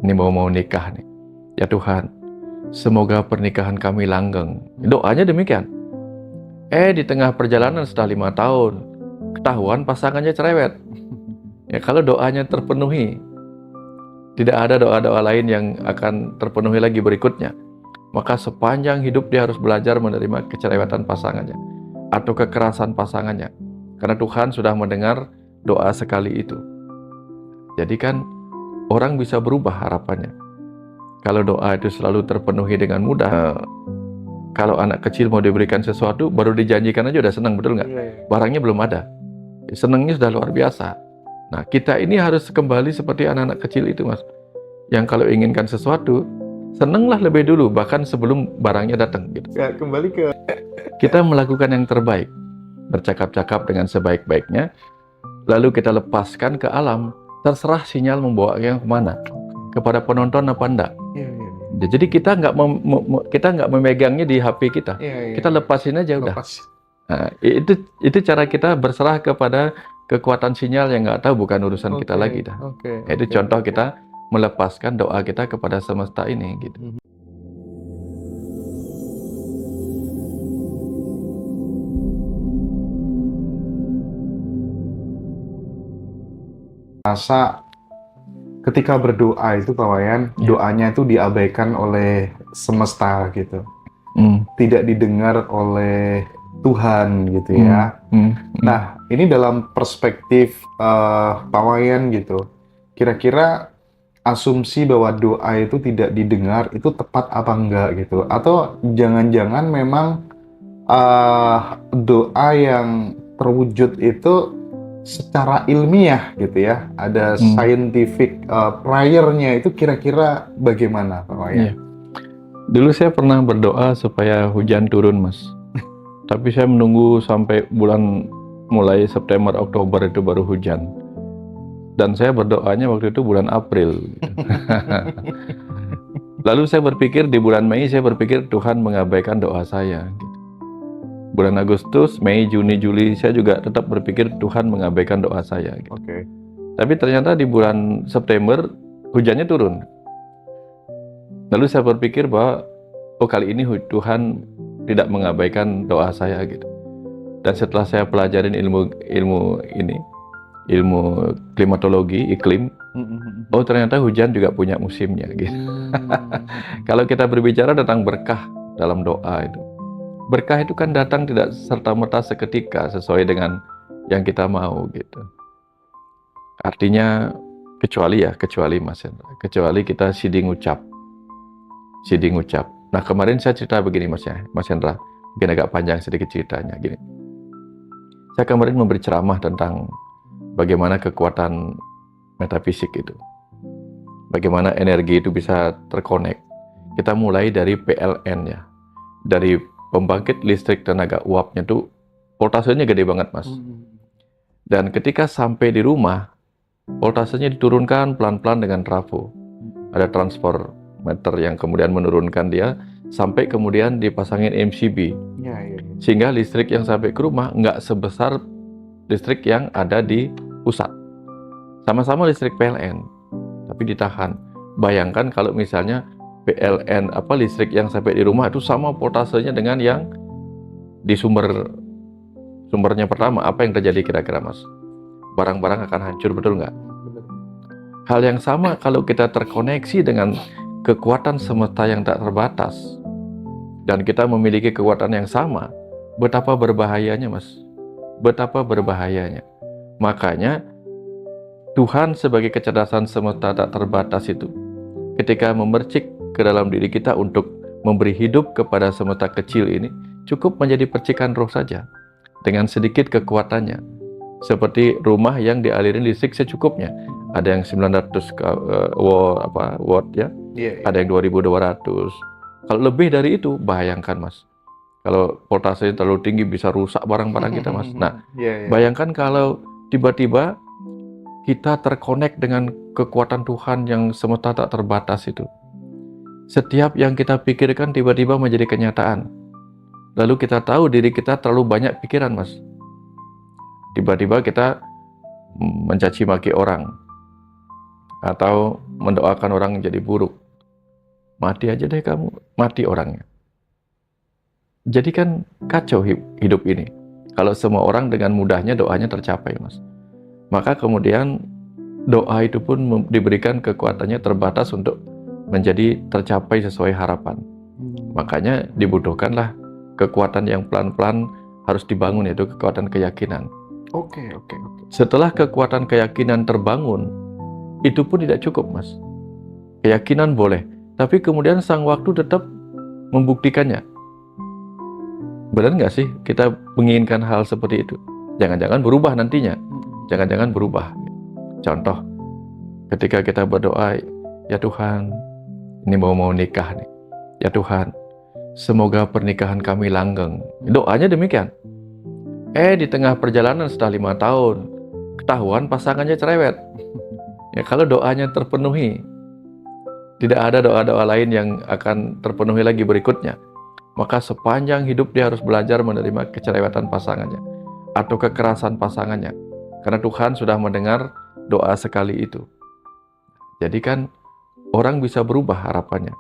ini mau nikah nih. Ya Tuhan, semoga pernikahan kami langgeng. Doanya demikian. Di tengah perjalanan setelah 5 tahun, ketahuan pasangannya cerewet. Ya kalau doanya terpenuhi, tidak ada doa-doa lain yang akan terpenuhi lagi berikutnya. Maka sepanjang hidup dia harus belajar menerima kecerewetan pasangannya atau kekerasan pasangannya. Karena Tuhan sudah mendengar doa sekali itu. Jadi kan orang bisa berubah harapannya. Kalau doa itu selalu terpenuhi dengan mudah, kalau anak kecil mau diberikan sesuatu, baru dijanjikan aja udah senang, betul nggak? Barangnya belum ada. Senangnya sudah luar biasa. Nah, kita ini harus kembali seperti anak-anak kecil itu, Mas. Yang kalau inginkan sesuatu, senanglah lebih dulu, bahkan sebelum barangnya datang. Gitu. Ya, kembali ke... Kita melakukan yang terbaik. Bercakap-cakap dengan sebaik-baiknya, lalu kita lepaskan ke alam. Terserah sinyal membawa yang kemana. Kepada penonton apa enggak. Jadi kita nggak memegangnya di HP kita. Kita lepasin aja udah. Nah, itu cara kita berserah kepada kekuatan sinyal yang nggak tahu, bukan urusan kita lagi dah. Itu contoh kita melepaskan doa kita kepada semesta ini gitu. Rasa ketika berdoa itu Pak Wayan, doanya itu diabaikan oleh semesta gitu. Tidak didengar oleh Tuhan gitu ya. Nah, ini dalam perspektif Pak Wayan gitu. Kira-kira asumsi bahwa doa itu tidak didengar itu tepat apa enggak gitu? Atau jangan-jangan memang doa yang terwujud itu secara ilmiah gitu ya, ada scientific prayer-nya itu kira-kira bagaimana Pak Wayan? Dulu saya pernah berdoa supaya hujan turun, Mas. Tapi saya menunggu sampai bulan mulai September, Oktober itu baru hujan. Dan saya berdoanya waktu itu bulan April. Lalu saya berpikir di bulan Mei, saya berpikir Tuhan mengabaikan doa saya. Gitu. Bulan Agustus, Mei, Juni, Juli, saya juga tetap berpikir Tuhan mengabaikan doa saya. Gitu. Tapi ternyata di bulan September, hujannya turun. Lalu saya berpikir bahwa, kali ini Tuhan tidak mengabaikan doa saya. Gitu. Dan setelah saya pelajarin ilmu klimatologi, iklim, ternyata hujan juga punya musimnya. Gitu. Kalau kita berbicara tentang berkah dalam doa itu, berkah itu kan datang tidak serta-merta seketika sesuai dengan yang kita mau gitu. Artinya kecuali Mas Hendra, kecuali kita siding ucap. Nah kemarin saya cerita begini Mas Hendra, mungkin agak panjang sedikit ceritanya gini. Saya kemarin memberi ceramah tentang bagaimana kekuatan metafisik itu. Bagaimana energi itu bisa terkonek. Kita mulai dari PLN ya. Dari pembangkit listrik tenaga uapnya tuh voltasenya gede banget Mas. Dan ketika sampai di rumah, voltasenya diturunkan pelan-pelan dengan trafo. Ada transformator yang kemudian menurunkan dia sampai kemudian dipasangin MCB. Sehingga listrik yang sampai ke rumah nggak sebesar listrik yang ada di pusat. Sama-sama listrik PLN, tapi ditahan. Bayangkan kalau misalnya PLN listrik yang sampai di rumah itu sama voltasenya dengan yang di sumbernya pertama, apa yang terjadi kira-kira Mas? Barang-barang akan hancur, betul nggak? Hal yang sama kalau kita terkoneksi dengan kekuatan semesta yang tak terbatas dan kita memiliki kekuatan yang sama, betapa berbahayanya Mas, betapa berbahayanya. Makanya Tuhan sebagai kecerdasan semesta tak terbatas itu ketika memercik ke dalam diri kita untuk memberi hidup kepada semesta kecil ini, cukup menjadi percikan roh saja dengan sedikit kekuatannya, seperti rumah yang dialirin listrik secukupnya. Ada yang 900 watt ya, ada yang 2200. Kalau lebih dari itu, bayangkan Mas, kalau voltasenya terlalu tinggi bisa rusak barang-barang kita Mas. Nah, bayangkan kalau tiba-tiba kita terkonek dengan kekuatan Tuhan yang semesta tak terbatas itu. Setiap yang kita pikirkan tiba-tiba menjadi kenyataan. Lalu kita tahu diri kita terlalu banyak pikiran Mas. Tiba-tiba kita mencaci maki orang. atau mendoakan orang jadi buruk. Mati aja deh kamu, mati orangnya. Jadi kan kacau hidup ini. Kalau semua orang dengan mudahnya doanya tercapai, Mas. Maka kemudian doa itu pun diberikan kekuatannya terbatas untuk menjadi tercapai sesuai harapan. Makanya dibutuhkanlah kekuatan yang pelan-pelan harus dibangun, yaitu kekuatan keyakinan. Oke. Setelah kekuatan keyakinan terbangun, itu pun tidak cukup, Mas. Keyakinan boleh, tapi kemudian sang waktu tetap membuktikannya. Benar nggak sih kita menginginkan hal seperti itu? Jangan-jangan berubah nantinya. Jangan-jangan berubah. Contoh, ketika kita berdoa, ya Tuhan, ini mau nikah nih. Ya Tuhan, semoga pernikahan kami langgeng. Doanya demikian. Di tengah perjalanan setelah 5 tahun, ketahuan pasangannya cerewet. Ya kalau doanya terpenuhi, tidak ada doa-doa lain yang akan terpenuhi lagi berikutnya. Maka sepanjang hidup dia harus belajar menerima kecerewetan pasangannya atau kekerasan pasangannya. Karena Tuhan sudah mendengar doa sekali itu. Jadi kan orang bisa berubah harapannya.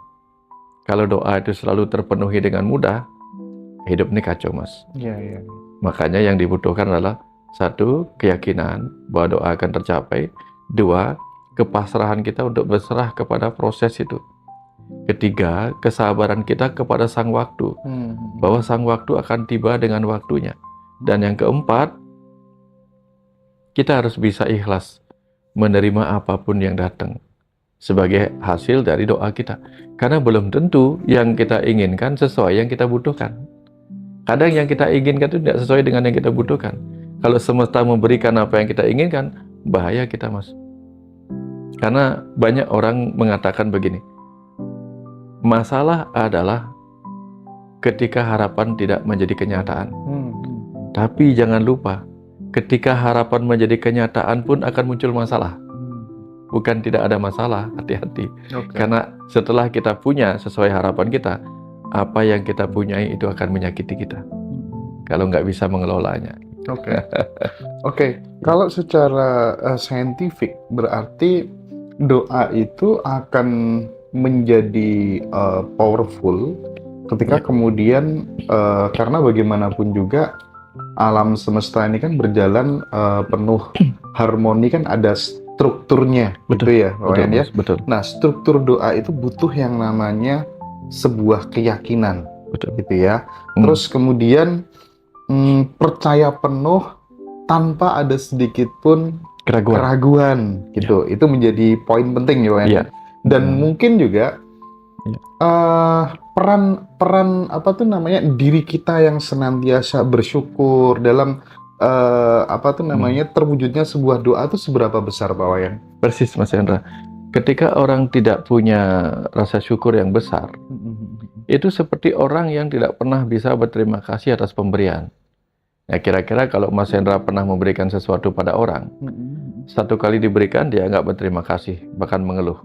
Kalau doa itu selalu terpenuhi dengan mudah, hidup ini kacau, Mas. Iya. Makanya yang dibutuhkan adalah 1, keyakinan bahwa doa akan tercapai. 2, kepasrahan kita untuk berserah kepada proses itu. 3, kesabaran kita kepada sang waktu, bahwa sang waktu akan tiba dengan waktunya. Dan yang keempat, kita harus bisa ikhlas menerima apapun yang datang sebagai hasil dari doa kita. Karena belum tentu yang kita inginkan sesuai yang kita butuhkan. Kadang yang kita inginkan itu tidak sesuai dengan yang kita butuhkan. Kalau semesta memberikan apa yang kita inginkan, bahaya kita, Mas. Karena banyak orang mengatakan begini, masalah adalah ketika harapan tidak menjadi kenyataan. Tapi jangan lupa, ketika harapan menjadi kenyataan pun akan muncul masalah. Bukan tidak ada masalah, hati-hati. Karena setelah kita punya sesuai harapan kita, apa yang kita punyai itu akan menyakiti kita. Kalau nggak bisa mengelolanya. Oke. Kalau secara saintifik, berarti doa itu akan menjadi powerful ketika kemudian karena bagaimanapun juga alam semesta ini kan berjalan penuh harmoni, kan ada strukturnya, gitu ya, Betul. Nah, struktur doa itu butuh yang namanya sebuah keyakinan, gitu ya. Terus kemudian percaya penuh tanpa ada sedikit pun keraguan, gitu. Itu menjadi poin penting, ya. Dan mungkin juga peran apa tuh namanya, diri kita yang senantiasa bersyukur dalam terwujudnya sebuah doa itu seberapa besar, Pak Wayan? Persis, Mas Hendra. Ketika orang tidak punya rasa syukur yang besar, itu seperti orang yang tidak pernah bisa berterima kasih atas pemberian. Ya, kira-kira kalau Mas Hendra pernah memberikan sesuatu pada orang, satu kali diberikan dia nggak berterima kasih, bahkan mengeluh.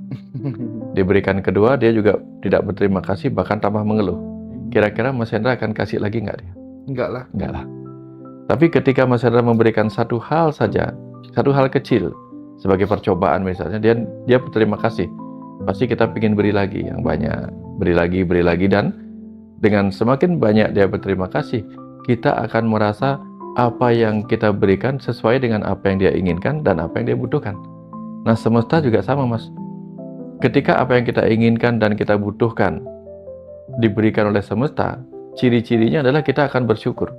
Diberikan kedua dia juga tidak berterima kasih, bahkan tambah mengeluh. Kira-kira Mas Hendra akan kasih lagi nggak dia? Enggak lah. Tapi ketika Mas Hendra memberikan satu hal saja, satu hal kecil, sebagai percobaan misalnya, dia berterima kasih. Pasti kita ingin beri lagi yang banyak, beri lagi, dan dengan semakin banyak dia berterima kasih, kita akan merasa apa yang kita berikan sesuai dengan apa yang dia inginkan dan apa yang dia butuhkan. Nah, semesta juga sama, Mas. Ketika apa yang kita inginkan dan kita butuhkan diberikan oleh semesta, ciri-cirinya adalah kita akan bersyukur.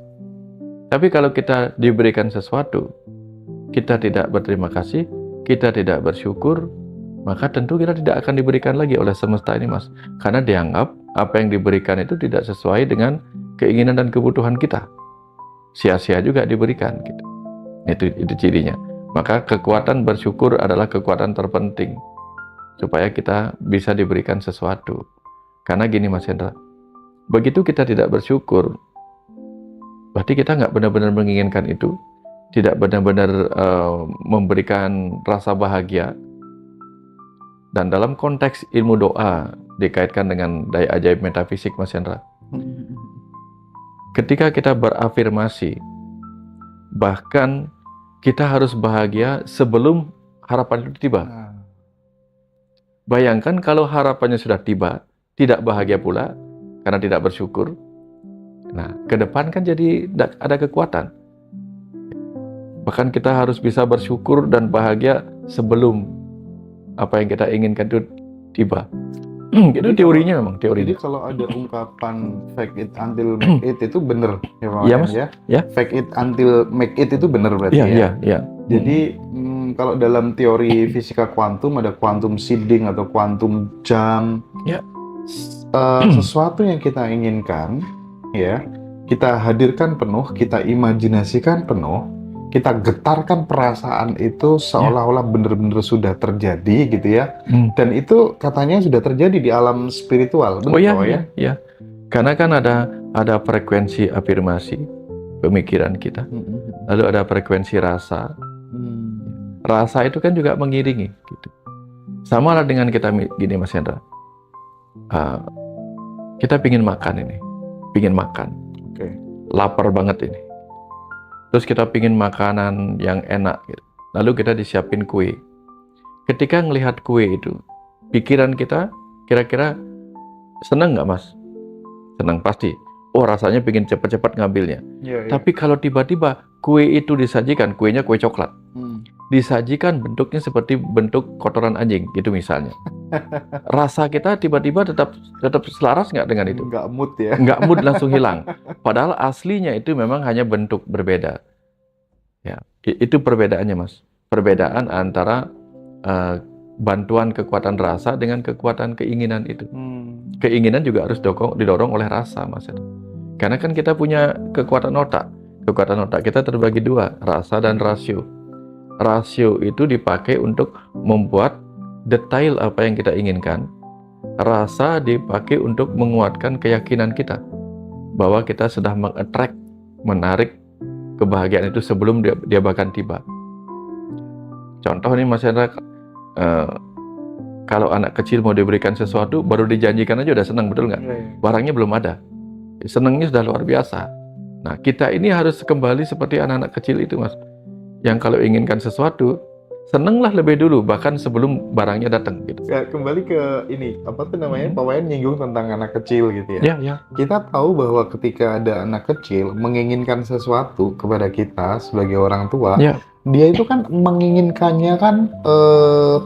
Tapi kalau kita diberikan sesuatu, kita tidak berterima kasih, kita tidak bersyukur, maka tentu kita tidak akan diberikan lagi oleh semesta ini, Mas. Karena dianggap apa yang diberikan itu tidak sesuai dengan keinginan dan kebutuhan kita. Sia-sia juga diberikan, gitu. Itu cirinya. Maka kekuatan bersyukur adalah kekuatan terpenting supaya kita bisa diberikan sesuatu. Karena gini, Mas Hendra, begitu kita tidak bersyukur, berarti kita nggak benar-benar menginginkan itu, tidak benar-benar memberikan rasa bahagia. Dan dalam konteks ilmu doa dikaitkan dengan daya ajaib metafisik, Mas Hendra. Ketika kita berafirmasi, bahkan kita harus bahagia sebelum harapan itu tiba. Bayangkan kalau harapannya sudah tiba, tidak bahagia pula karena tidak bersyukur. Nah, ke depan kan jadi ada kekuatan. Bahkan kita harus bisa bersyukur dan bahagia sebelum apa yang kita inginkan itu tiba. Itu teorinya memang, teorinya. Jadi kalau ada ungkapan fake it until make it itu benar ya Pak Iya, Wayan, Mas. ya? Ya. Fake it until make it itu benar berarti ya? Iya. Jadi kalau dalam teori fisika kuantum ada quantum seeding atau quantum jump. Ya. Sesuatu yang kita inginkan, ya, kita hadirkan penuh, kita imajinasikan penuh, kita getarkan perasaan itu seolah-olah benar-benar sudah terjadi gitu ya. Dan itu katanya sudah terjadi di alam spiritual. Benar, Pak Wayan? Iya. Karena kan ada frekuensi afirmasi pemikiran kita. Lalu ada frekuensi rasa. Rasa itu kan juga mengiringi gitu. Sama lah dengan kita gini Mas Hendra. Kita pingin makan ini. Pingin makan. Oke. Lapar banget ini. Terus kita pingin makanan yang enak gitu. Lalu kita disiapin kue. Ketika ngelihat kue itu, pikiran kita kira-kira senang nggak Mas? Senang pasti. Oh, rasanya pingin cepat-cepat ngambilnya. Ya. Tapi kalau tiba-tiba kue itu disajikan, kuenya kue coklat. Disajikan bentuknya seperti bentuk kotoran anjing gitu misalnya. Rasa kita tiba-tiba tetap selaras nggak dengan itu? Nggak mood ya? Nggak mood, langsung hilang. Padahal aslinya itu memang hanya bentuk berbeda. Ya, itu perbedaannya Mas. Perbedaan antara bantuan kekuatan rasa dengan kekuatan keinginan itu. Keinginan juga harus didorong oleh rasa Mas. Karena kan kita punya kekuatan otak. Kekuatan otak kita terbagi dua, rasa dan rasio. Rasio itu dipakai untuk membuat detail apa yang kita inginkan. Rasa dipakai untuk menguatkan keyakinan kita bahwa kita sudah meng-attract, menarik kebahagiaan itu sebelum dia bahkan tiba. Contoh nih Mas Hendra, kalau anak kecil mau diberikan sesuatu, baru dijanjikan aja udah senang, betul nggak? Barangnya belum ada, senangnya sudah luar biasa. Nah, kita ini harus kembali seperti anak-anak kecil itu Mas, yang kalau inginkan sesuatu, senenglah lebih dulu, bahkan sebelum barangnya datang gitu. Ya, kembali ke ini, apa tuh namanya, Pak Wayan nyinggung tentang anak kecil gitu ya. Ya. Kita tahu bahwa ketika ada anak kecil menginginkan sesuatu kepada kita sebagai orang tua, dia itu kan menginginkannya kan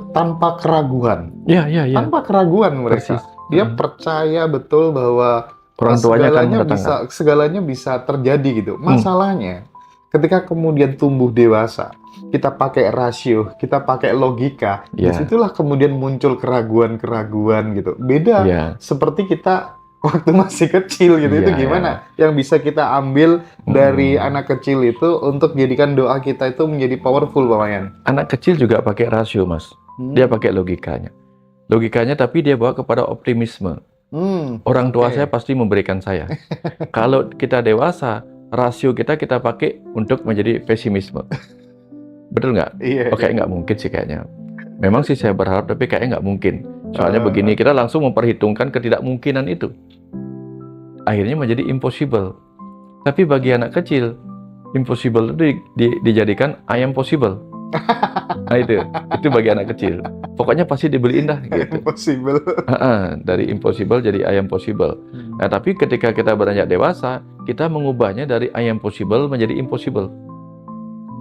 tanpa keraguan. Ya. Tanpa keraguan mereka. Persis. Dia percaya betul bahwa orang tuanya akan segalanya bisa terjadi gitu. Masalahnya ketika kemudian tumbuh dewasa, kita pakai rasio, kita pakai logika, disitulah kemudian muncul keraguan-keraguan gitu. Beda seperti kita waktu masih kecil gitu. Itu gimana yang bisa kita ambil dari anak kecil itu untuk jadikan doa kita itu menjadi powerful, Pak Wayan? Anak kecil juga pakai rasio Mas. Dia pakai logikanya. Logikanya tapi dia bawa kepada optimisme. Orang tua saya pasti memberikan saya. Kalau kita dewasa, rasio kita pakai untuk menjadi pesimisme. Betul nggak? Iya. Oke, nggak mungkin sih kayaknya. Memang sih saya berharap, tapi kayaknya nggak mungkin. Soalnya begini, kita langsung memperhitungkan ketidakmungkinan itu. Akhirnya menjadi impossible. Tapi bagi anak kecil, impossible itu dijadikan I am possible. Nah itu bagi anak kecil. Pokoknya pasti dibeliin dah gitu. Impossible. Dari impossible jadi I am possible. Nah, tapi ketika kita beranjak dewasa, kita mengubahnya dari I am possible menjadi impossible.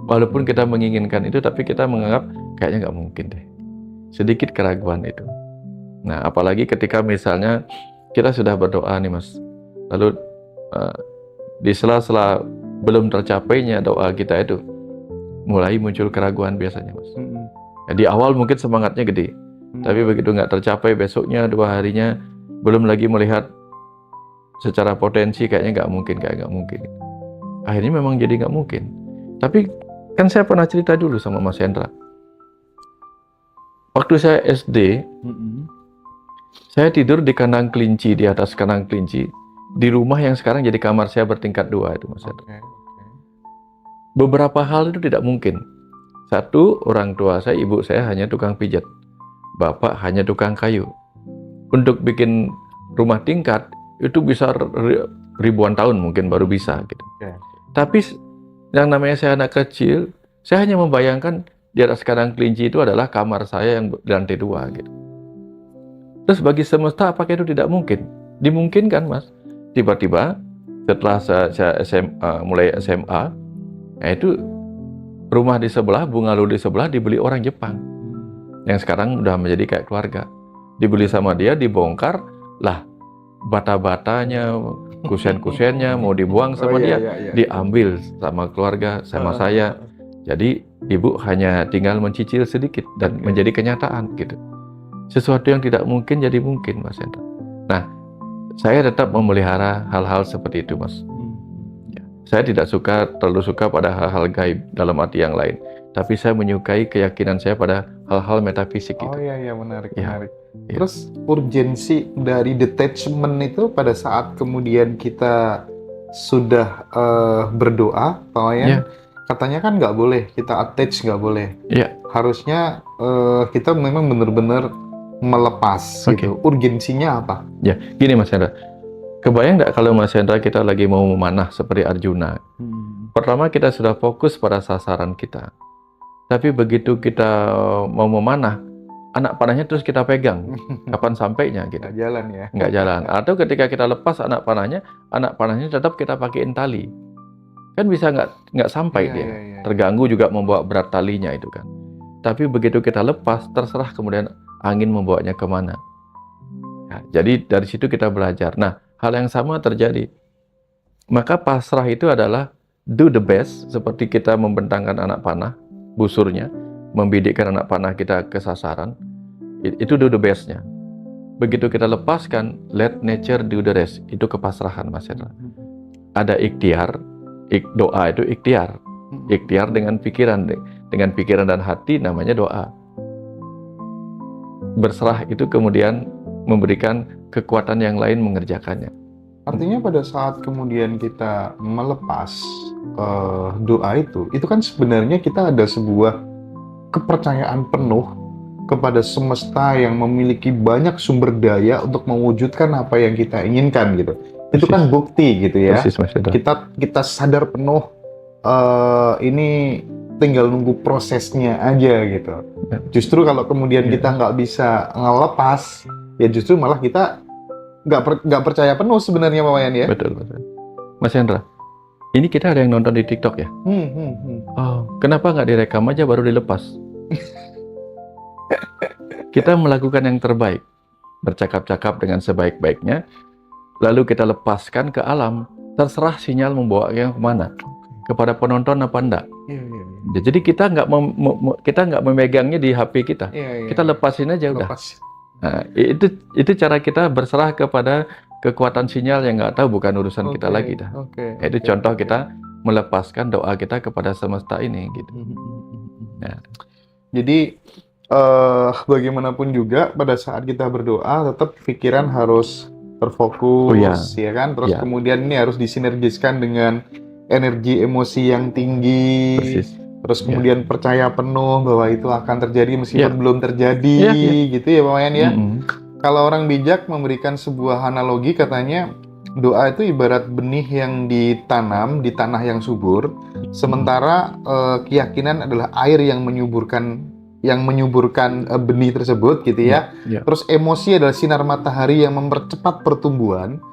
Walaupun kita menginginkan itu, tapi kita menganggap kayaknya nggak mungkin deh. Sedikit keraguan itu. Nah, apalagi ketika misalnya kita sudah berdoa nih Mas, lalu di sela-sela belum tercapainya doa kita itu, mulai muncul keraguan biasanya Mas. Ya, di awal mungkin semangatnya gede, tapi begitu nggak tercapai, besoknya 2 harinya belum lagi melihat secara potensi kayaknya nggak mungkin. Akhirnya memang jadi nggak mungkin. Tapi kan saya pernah cerita dulu sama Mas Hendra. Waktu saya SD, saya tidur di kandang kelinci, di atas kandang kelinci, di rumah yang sekarang jadi kamar saya bertingkat 2 itu Mas Hendra. Beberapa hal itu tidak mungkin. Satu, orang tua saya, ibu saya hanya tukang pijat. Bapak hanya tukang kayu. Untuk bikin rumah tingkat, itu bisa ribuan tahun mungkin baru bisa gitu. Tapi yang namanya saya anak kecil, saya hanya membayangkan di atas kandang kelinci itu adalah kamar saya yang di lantai 2 gitu. Terus bagi semesta apakah itu tidak mungkin? Dimungkinkan, Mas. Tiba-tiba setelah saya mulai SMA, ya itu rumah di sebelah, bungalow di sebelah dibeli orang Jepang. Yang sekarang udah menjadi kayak keluarga. Dibeli sama dia, dibongkar, lah bata-batanya, kusen-kusennya mau dibuang sama dia, diambil sama keluarga, sama saya. Jadi ibu hanya tinggal mencicil sedikit dan menjadi kenyataan gitu. Sesuatu yang tidak mungkin jadi mungkin, Mas Hendra. Nah, saya tetap memelihara hal-hal seperti itu, Mas. Ya, saya tidak terlalu suka pada hal-hal gaib dalam arti yang lain. Tapi saya menyukai keyakinan saya pada hal-hal metafisik itu. Oh iya, menarik, ya. menarik. Terus urgensi dari detachment itu pada saat kemudian kita sudah berdoa, Pak Wayan, katanya kan nggak boleh kita attach, nggak boleh. Iya. Harusnya kita memang benar-benar melepas gitu. Urgensinya apa? Ya, gini Mas Hendra. Kebayang nggak kalau Mas Hendra kita lagi mau memanah seperti Arjuna? Pertama kita sudah fokus pada sasaran kita. Tapi begitu kita mau memanah, anak panahnya terus kita pegang. Kapan sampainya gitu? Nggak jalan ya? Nggak jalan. Atau ketika kita lepas anak panahnya tetap kita pakai tali. Kan bisa nggak sampai dia. Terganggu juga membawa berat talinya itu kan. Tapi begitu kita lepas, terserah kemudian angin membawanya kemana. Ya, jadi dari situ kita belajar. Nah, hal yang sama terjadi. Maka pasrah itu adalah do the best, seperti kita membentangkan anak panah, busurnya, membidikkan anak panah kita ke sasaran. Itu do the best-nya. Begitu kita lepaskan, let nature do the rest. Itu kepasrahan, Mas Hendra. Ada ikhtiar, doa itu ikhtiar. Ikhtiar dengan pikiran dan hati namanya doa. Berserah itu kemudian memberikan kekuatan yang lain mengerjakannya. Artinya pada saat kemudian kita melepas doa itu kan sebenarnya kita ada sebuah kepercayaan penuh kepada semesta yang memiliki banyak sumber daya untuk mewujudkan apa yang kita inginkan gitu. Itu kan bukti gitu ya. Persis, Mas Hendra. Kita sadar penuh ini tinggal nunggu prosesnya aja gitu. Justru kalau kemudian kita nggak bisa ngelepas, ya justru malah kita nggak percaya penuh sebenarnya, Pak Wayan ya. Betul. Mas Hendra, ini kita ada yang nonton di TikTok ya? Oh, kenapa nggak direkam aja baru dilepas? Kita melakukan yang terbaik, bercakap-cakap dengan sebaik-baiknya, lalu kita lepaskan ke alam, terserah sinyal membawanya kemana, kepada penonton apa enggak. Jadi kita nggak memegangnya di HP kita, kita lepasin aja udah. Nah, itu cara kita berserah kepada kekuatan sinyal yang nggak tahu, bukan urusan kita lagi dah. Itu contoh kita melepaskan doa kita kepada semesta ini gitu. Nah. Jadi bagaimanapun juga pada saat kita berdoa tetap pikiran harus terfokus, ya kan? Terus kemudian ini harus disinergiskan dengan energi emosi yang tinggi. Persis. Terus kemudian percaya penuh bahwa itu akan terjadi meskipun belum terjadi, gitu ya Pak Wayan ya. Kalau orang bijak memberikan sebuah analogi, katanya doa itu ibarat benih yang ditanam di tanah yang subur, sementara keyakinan adalah air yang menyuburkan benih tersebut gitu ya. Terus emosi adalah sinar matahari yang mempercepat pertumbuhan.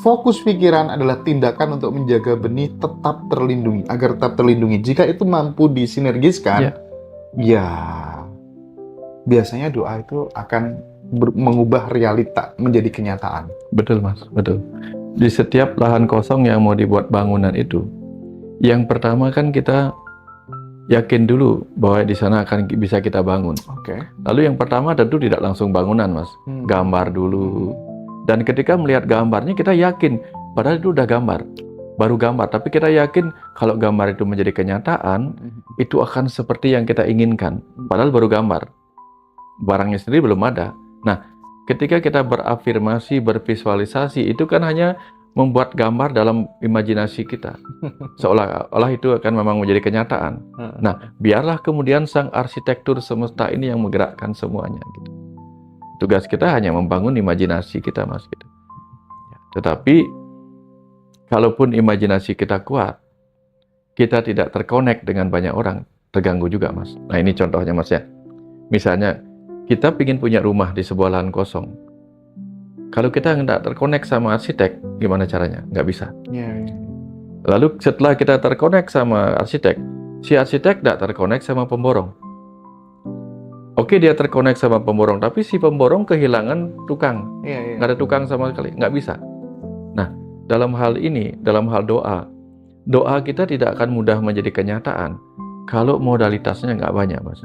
Fokus pikiran adalah tindakan untuk menjaga benih tetap terlindungi, agar tetap terlindungi. Jika itu mampu disinergiskan, ya biasanya doa itu akan mengubah realita menjadi kenyataan. Betul Mas, betul. Di setiap lahan kosong yang mau dibuat bangunan itu, yang pertama kan kita yakin dulu bahwa di sana akan bisa kita bangun. Lalu yang pertama tentu tidak langsung bangunan, Mas. Gambar dulu. Dan ketika melihat gambarnya kita yakin, padahal itu udah gambar, baru gambar. Tapi kita yakin kalau gambar itu menjadi kenyataan, itu akan seperti yang kita inginkan. Padahal baru gambar. Barangnya sendiri belum ada. Nah, ketika kita berafirmasi, bervisualisasi, itu kan hanya membuat gambar dalam imajinasi kita, seolah-olah itu akan memang menjadi kenyataan. Nah, biarlah kemudian sang arsitektur semesta ini yang menggerakkan semuanya. Gitu. Tugas kita hanya membangun imajinasi kita, Mas. Gitu. Tetapi, kalaupun imajinasi kita kuat, kita tidak terkonek dengan banyak orang, terganggu juga, Mas. Nah, ini contohnya, Mas ya. Misalnya, kita ingin punya rumah di sebuah lahan kosong. Kalau kita nggak terkonek sama arsitek, gimana caranya? Nggak bisa. Iya. Lalu setelah kita terkonek sama arsitek, si arsitek nggak terkonek sama pemborong. Oke, dia terkonek sama pemborong, tapi si pemborong kehilangan tukang. Iya. Nggak ada tukang sama sekali, nggak bisa. Nah, dalam hal ini, dalam hal doa kita tidak akan mudah menjadi kenyataan kalau modalitasnya nggak banyak, Mas.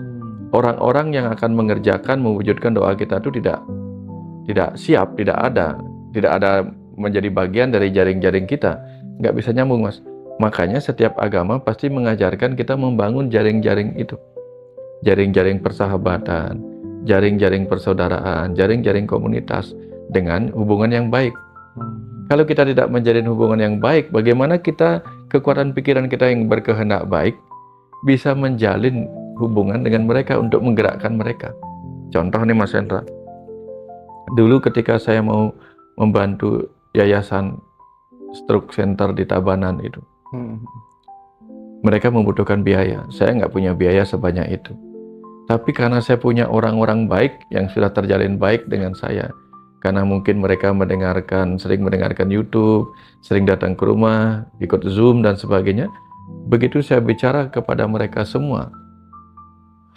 Orang-orang yang akan mengerjakan, mewujudkan doa kita itu tidak siap, tidak ada menjadi bagian dari jaring-jaring kita, nggak bisa nyambung, Mas. Makanya setiap agama pasti mengajarkan kita membangun jaring-jaring itu, jaring-jaring persahabatan, jaring-jaring persaudaraan, jaring-jaring komunitas dengan hubungan yang baik. Kalau kita tidak menjalin hubungan yang baik, bagaimana kita, kekuatan pikiran kita yang berkehendak baik, bisa menjalin hubungan dengan mereka untuk menggerakkan mereka? Contoh nih Mas Hendra, dulu ketika saya mau membantu yayasan stroke center di Tabanan itu, mereka membutuhkan biaya. Saya nggak punya biaya sebanyak itu. Tapi karena saya punya orang-orang baik yang sudah terjalin baik dengan saya, karena mungkin mereka sering mendengarkan YouTube, sering datang ke rumah, ikut Zoom dan sebagainya, begitu saya bicara kepada mereka semua,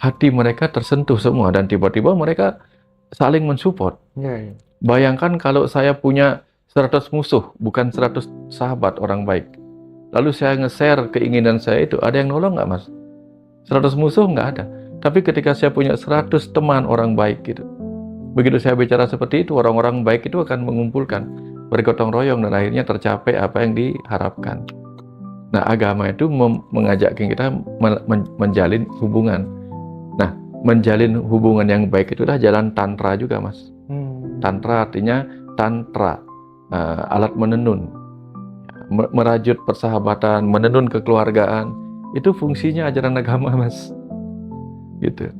hati mereka tersentuh semua dan tiba-tiba mereka saling mensupport. Bayangkan kalau saya punya 100 musuh, bukan 100 sahabat orang baik. Lalu saya nge-share keinginan saya itu, ada yang nolong nggak, Mas? 100 musuh nggak ada. Tapi ketika saya punya 100 teman orang baik gitu, begitu saya bicara seperti itu, orang-orang baik itu akan mengumpulkan, bergotong royong, dan akhirnya tercapai apa yang diharapkan. Nah, agama itu mengajak kita menjalin hubungan. Nah, menjalin hubungan yang baik itu adalah jalan tantra juga, Mas. Tantra artinya tantra, alat menenun, merajut persahabatan, menenun kekeluargaan. Itu fungsinya ajaran agama, Mas. Gitu.